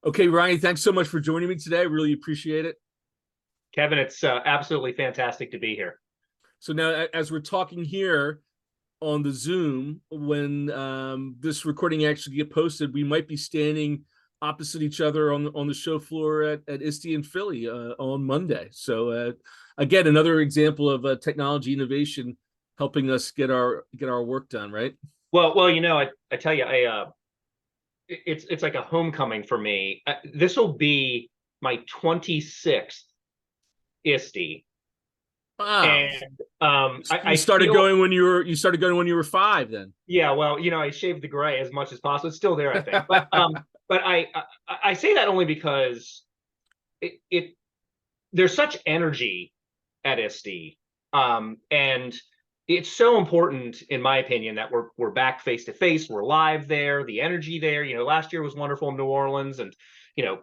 Okay, Ryan, thanks so much for joining me today. I really appreciate it. Kevin, it's absolutely fantastic to be here. So now, as we're talking here on the Zoom, when this recording actually get posted, we might be standing opposite each other on the show floor at ISTE in Philly on Monday. So again, another example of technology innovation helping us get our work done, right? Well, I tell you, it's like a homecoming for me. This will be my 26th ISTE, Wow. and You I started feel, going when you were 5 then. yeah, well, I shaved the gray as much as possible. It's still there, I think, but I say that only because it there's such energy at ISTE. And it's so important, in my opinion, that we're back face to face. We're live there. The energy there. Last year was wonderful in New Orleans, and you know,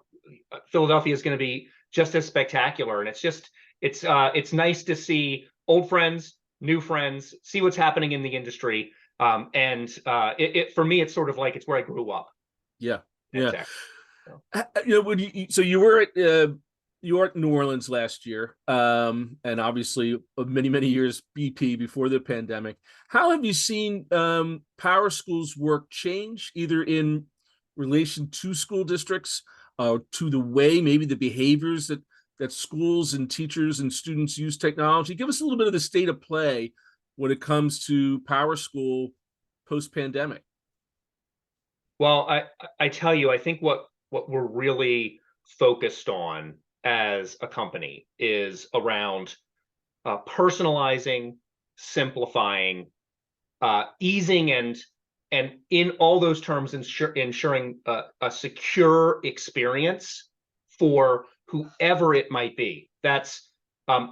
Philadelphia is going to be just as spectacular. And it's nice to see old friends, new friends, see what's happening in the industry. And for me, it's sort of like it's where I grew up Yeah, in yeah. tech. So. So you were at New Orleans last year, and obviously many years BP before the pandemic. How have you seen Powerschool's work change, either in relation to school districts, to the way maybe the behaviors that schools and teachers and students use technology? Give us a little bit of the state of play when it comes to Powerschool post pandemic. Well, I tell you, I think what we're really focused on as a company is around personalizing, simplifying, easing, and in all those terms, ensuring a secure experience for whoever it might be. That's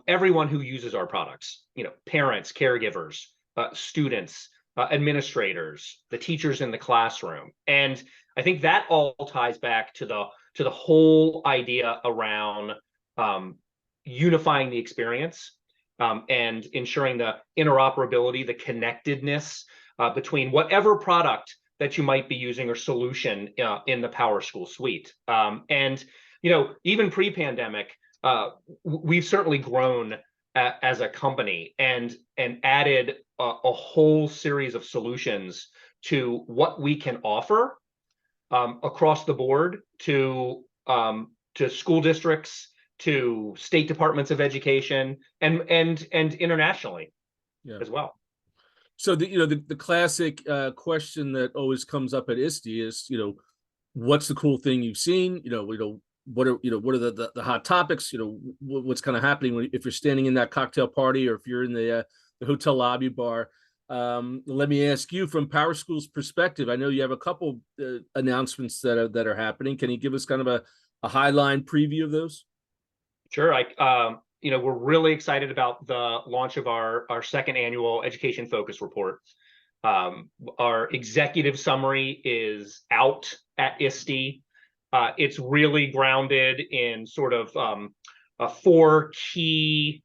everyone who uses our products. Parents, caregivers, students, administrators, the teachers in the classroom, and I think that all ties back to the whole idea around unifying the experience, and ensuring the interoperability, the connectedness between whatever product that you might be using or solution in the Powerschool suite. And even pre-pandemic, we've certainly grown as a company and added a whole series of solutions to what we can offer across the board to school districts, to state departments of education, and internationally Yeah. as well. So the classic question that always comes up at ISTE is, what's the cool thing you've seen? What are the hot topics? What's kind of happening if you're standing in that cocktail party, or if you're in the hotel lobby bar. Let me ask you, from Powerschool's perspective, I know you have a couple announcements that are happening. Can you give us kind of a highline preview of those? Sure. We're really excited about the launch of our second annual education focus report. Our executive summary is out at ISTE. It's really grounded in sort of four key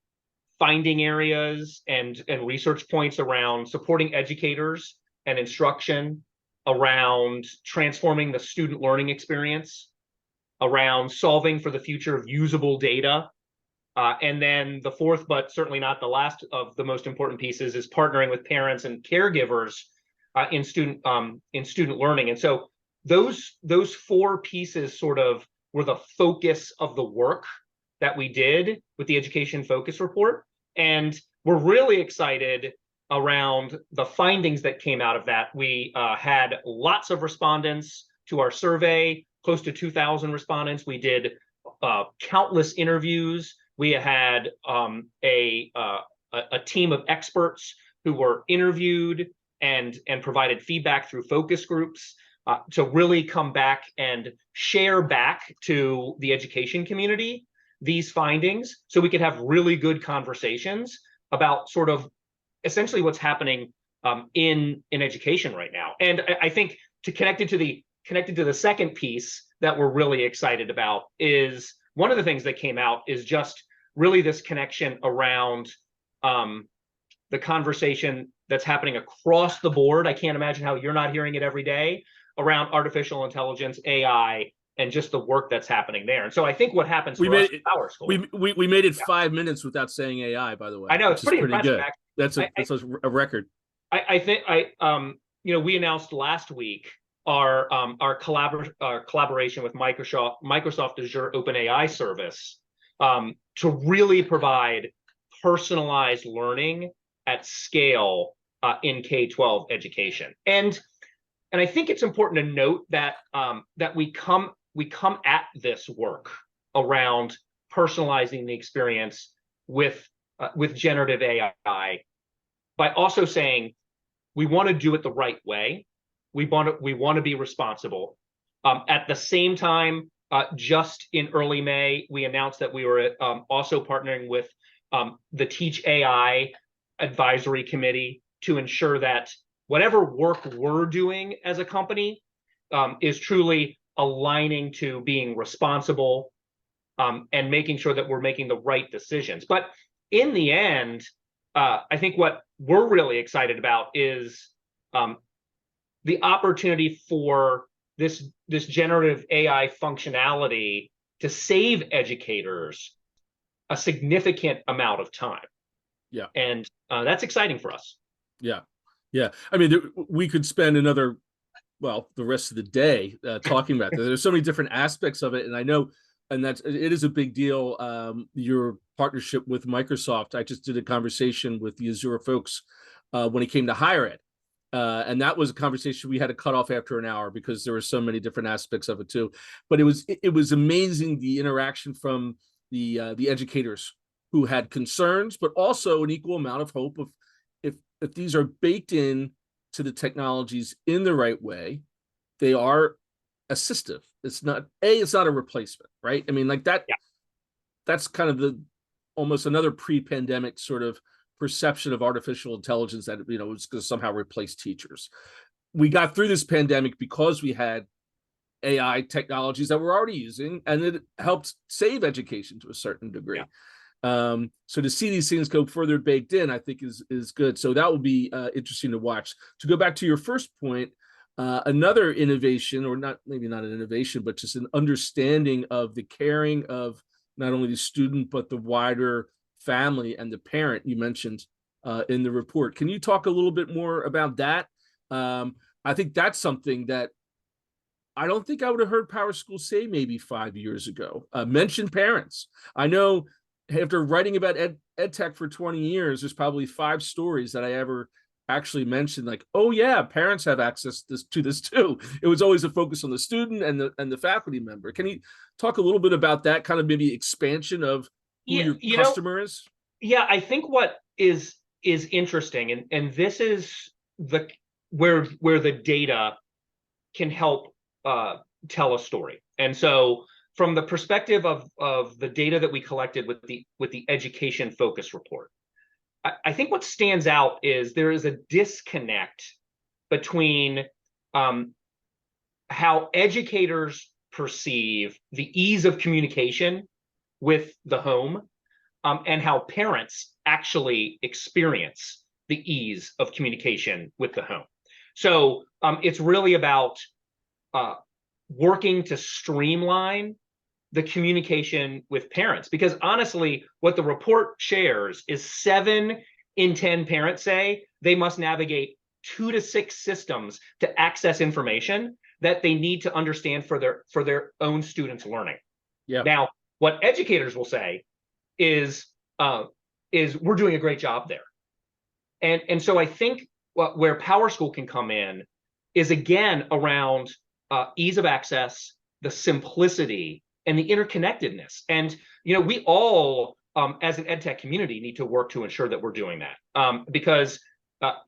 finding areas and research points around supporting educators and instruction, around transforming the student learning experience, around solving for the future of usable data. And then the fourth, but certainly not the last of the most important pieces, is partnering with parents and caregivers in student learning. And so those four pieces sort of were the focus of the work that we did with the education focus report. And we're really excited around the findings that came out of that. We had lots of respondents to our survey, close to 2,000 respondents. We did countless interviews. We had a team of experts who were interviewed and provided feedback through focus groups to really come back and share back to the education community these findings, so we could have really good conversations about sort of essentially what's happening in education right now. And I think connected to the second piece that we're really excited about is one of the things that came out is just really this connection around the conversation that's happening across the board. I can't imagine how you're not hearing it every day around artificial intelligence, AI, and just the work that's happening there. And so I think what happens We for us made at it. Powerschool, We made it yeah, 5 minutes without saying AI, by the way, I know it's which is pretty pretty impressive, good. actually. That's a record. I think we announced last week our collaboration with Microsoft Azure OpenAI service to really provide personalized learning at scale in K-12 education. And I think it's important to note that that we come at this work around personalizing the experience with generative AI by also saying we want to do it the right way. We want to be responsible. At the same time, just in early May, we announced that we were also partnering with the Teach AI Advisory Committee to ensure that whatever work we're doing as a company is truly aligning to being responsible and making sure that we're making the right decisions. But in the end, I think what we're really excited about is the opportunity for this generative AI functionality to save educators a significant amount of time. Yeah. And that's exciting for us. Yeah. Yeah. I mean, we could spend the rest of the day talking about this. There's so many different aspects of it. And I know, and it is a big deal. Your partnership with Microsoft. I just did a conversation with the Azure folks when it came to higher ed. And that was a conversation we had to cut off after an hour because there were so many different aspects of it too. But it was amazing, the interaction from the educators who had concerns, but also an equal amount of hope of if these are baked in to the technologies in the right way, they are assistive. It's not a replacement, right? I mean, like that. Yeah. That's kind of almost another pre-pandemic sort of perception of artificial intelligence that it's going to somehow replace teachers. We got through this pandemic because we had AI technologies that we're already using, and it helped save education to a certain degree. Yeah. So to see these things go further baked in, I think is good. So that will be interesting to watch. To go back to your first point, another innovation, or maybe not an innovation, but just an understanding of the caring of not only the student, but the wider family and the parent you mentioned in the report. Can you talk a little bit more about that? I think that's something that I don't think I would have heard Powerschool say maybe 5 years ago. Mention parents. I know after writing about ed tech for 20 years, there's probably 5 stories that I ever actually mentioned, like, oh yeah, parents have access to this too. It was always a focus on the student and the faculty member. Can you talk a little bit about that kind of maybe expansion of who your customer is? Yeah, I think what is interesting, and this is where the data can help tell a story. And so from the perspective of the data that we collected with the education focus report, I think what stands out is there is a disconnect between how educators perceive the ease of communication with the home and how parents actually experience the ease of communication with the home. So it's really about working to streamline the communication with parents, because honestly, what the report shares is 7 in 10 parents say they must navigate 2 to 6 systems to access information that they need to understand for their own students' learning. Yeah. Now, what educators will say is we're doing a great job there, and so I think where Powerschool can come in is again around ease of access, the simplicity, and the interconnectedness. And we all, as an ed tech community, need to work to ensure that we're doing that, because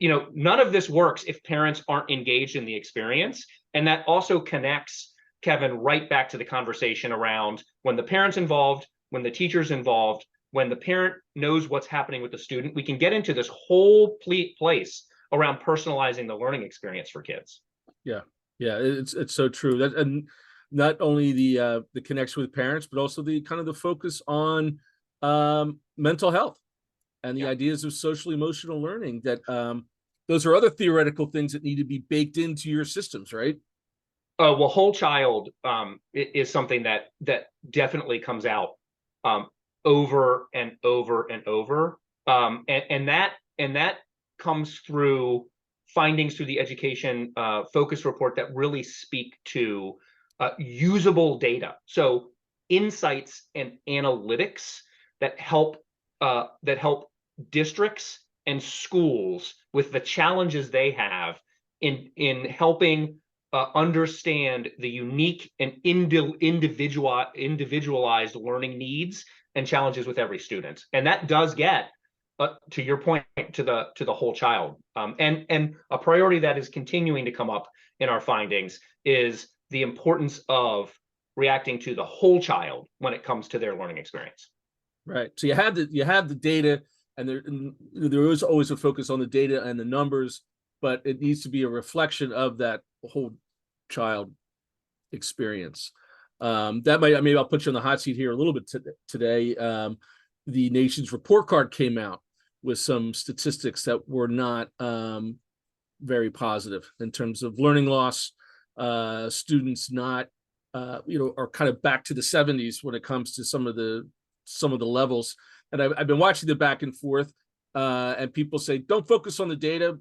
none of this works if parents aren't engaged in the experience. And that also connects, Kevin, right back to the conversation around when the parent's involved, when the teacher's involved, when the parent knows what's happening with the student, we can get into this whole place around personalizing the learning experience for kids. Yeah. Yeah, it's so true. That, and not only the connection with parents, but also the kind of the focus on mental health and the ideas of social emotional learning. That those are other theoretical things that need to be baked into your systems, right? Well, whole child is something that definitely comes out um, over and over and over, and that comes through findings through the education focus report that really speak to usable data. So insights and analytics that help districts and schools with the challenges they have in helping understand the unique and individualized learning needs and challenges with every student, and that does get to your point, to the whole child. And a priority that is continuing to come up in our findings is the importance of reacting to the whole child when it comes to their learning experience. Right. So you have the data, and there is always a focus on the data and the numbers, but it needs to be a reflection of that whole child experience. That might, maybe I'll put you on the hot seat here a little bit today. The nation's report card came out with some statistics that were not very positive in terms of learning loss. Students not, are kind of back to the 70s when it comes to some of the levels. And I've been watching the back and forth, and people say, don't focus on the data,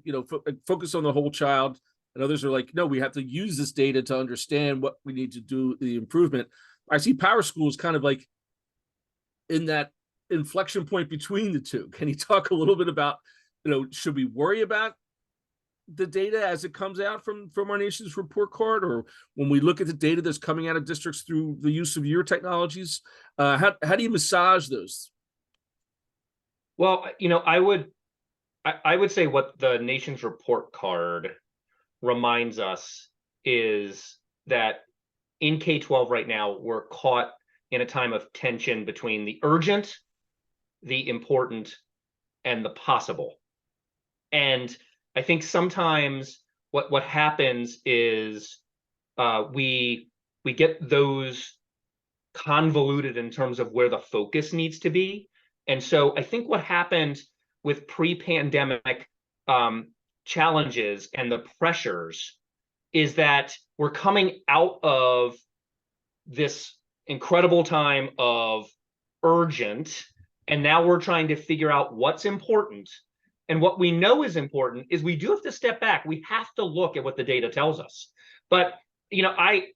focus on the whole child. And others are like, no, we have to use this data to understand what we need to do, the improvement. I see Powerschool is kind of like in that inflection point between the two. Can you talk a little bit about, should we worry about the data as it comes out from our nation's report card, or when we look at the data that's coming out of districts through the use of your technologies? How do you massage those? Well, I would say what the nation's report card reminds us is that in K-12 right now, we're caught in a time of tension between the urgent, the important, and the possible. And I think sometimes what happens is we get those convoluted in terms of where the focus needs to be. And so I think what happened with pre-pandemic challenges and the pressures is that we're coming out of this incredible time of urgent, and now we're trying to figure out what's important. And what we know is important is we do have to step back. We have to look at what the data tells us. But when I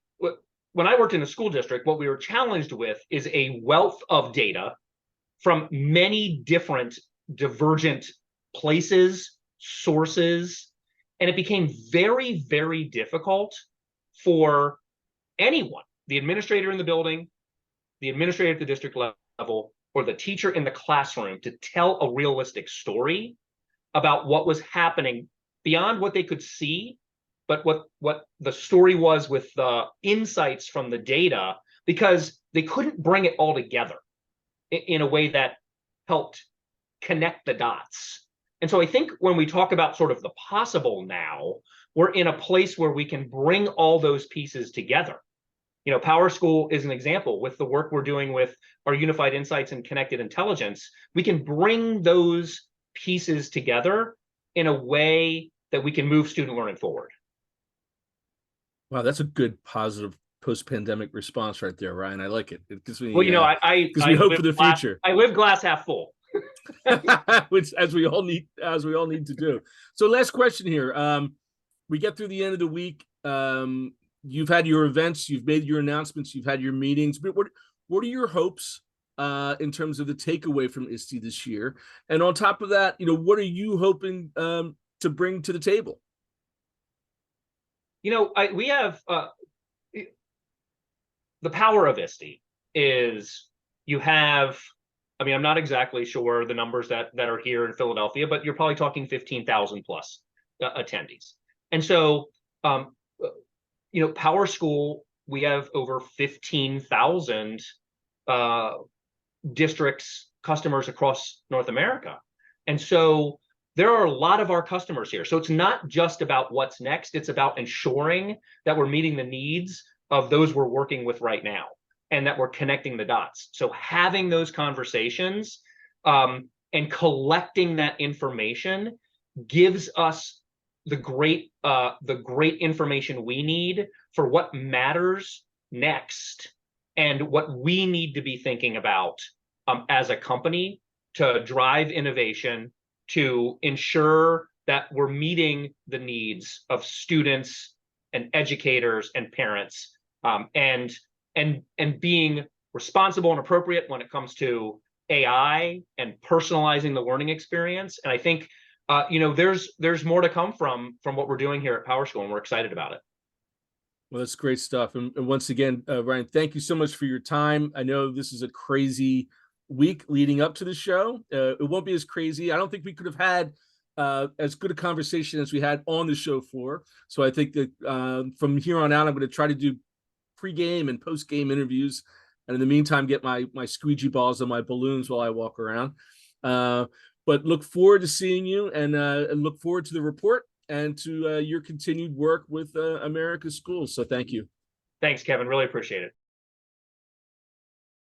worked in a school district, what we were challenged with is a wealth of data from many different divergent places, sources, and it became very, very difficult for anyone, the administrator in the building, the administrator at the district level, or the teacher in the classroom, to tell a realistic story about what was happening beyond what they could see, but what the story was with the insights from the data, because they couldn't bring it all together in a way that helped connect the dots. And so I think when we talk about sort of the possible now, we're in a place where we can bring all those pieces together. Powerschool is an example. With the work we're doing with our unified insights and connected intelligence, we can bring those pieces together in a way that we can move student learning forward. Wow, that's a good positive post-pandemic response right there, Ryan. I like it. It gives me, Well, gives me hope for the future. I live glass half full. Which, as we all need to do. So last question here. We get through the end of the week. You've had your events, you've made your announcements, you've had your meetings, but what are your hopes in terms of the takeaway from ISTE this year? And on top of that, what are you hoping to bring to the table? We have the power of ISTE is you have, I'm not exactly sure the numbers that are here in Philadelphia, but you're probably talking 15,000 plus attendees. And so, Powerschool, we have over 15,000 districts, customers across North America. And so there are a lot of our customers here. So it's not just about what's next, it's about ensuring that we're meeting the needs of those we're working with right now, and that we're connecting the dots. So having those conversations and collecting that information gives us the great information we need for what matters next and what we need to be thinking about as a company to drive innovation, to ensure that we're meeting the needs of students and educators and parents, and being responsible and appropriate when it comes to AI and personalizing the learning experience. And I think there's more to come from what we're doing here at Powerschool, and we're excited about it. Well, that's great stuff. And once again, Ryan, thank you so much for your time. I know this is a crazy week leading up to the show. It won't be as crazy. I don't think we could have had as good a conversation as we had on the show floor. So I think that from here on out, I'm going to try to do pre-game and post-game interviews. And in the meantime, get my squeegee balls and my balloons while I walk around. But look forward to seeing you, and look forward to the report and to your continued work with America's schools. So thank you. Thanks, Kevin. Really appreciate it.